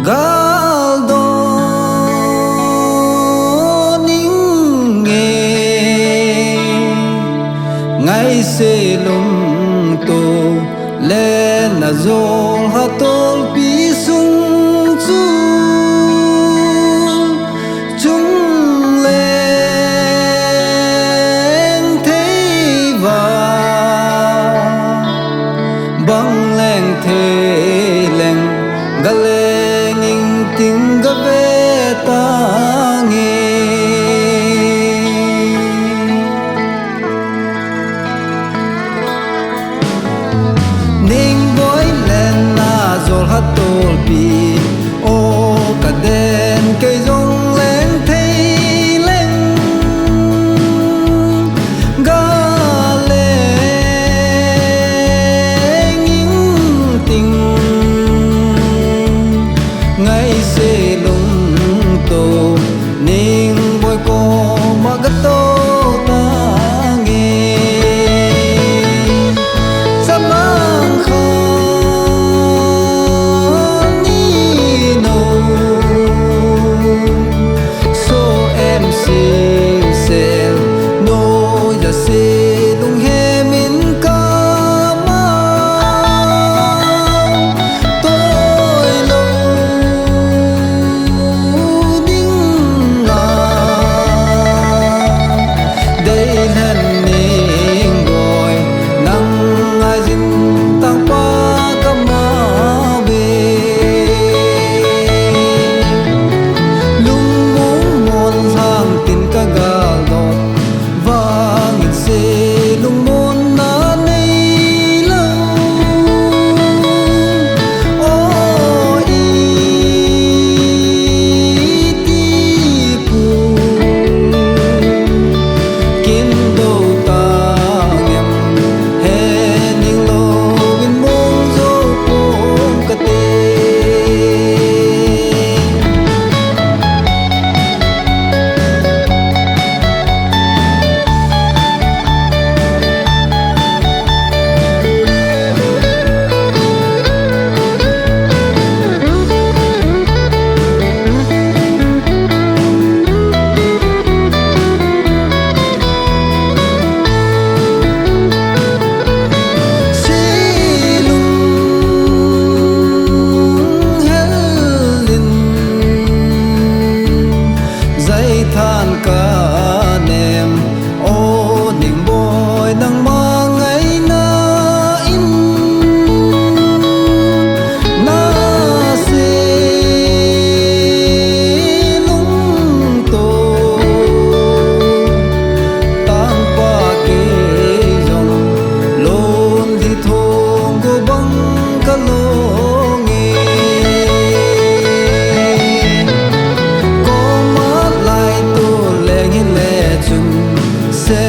Galdo ning nghe ngày se lung to lên na zong ha tol pi sung chu chung lên thấy va băng lên thế lên gale ting ga ve ta nge ning boy len na zol ha tol pi o ka den ke zong len thei len ga le nging ting ngày se lung to ning boy ko magato ta nge samang khan ni no so em sing sel no ya se lung he min ka ma tôi lo than ca nem ô ning boy nang ma ngày na in na se lung to tang pa ke jong lon di thong go bang ka lo se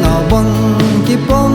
na bang ki pom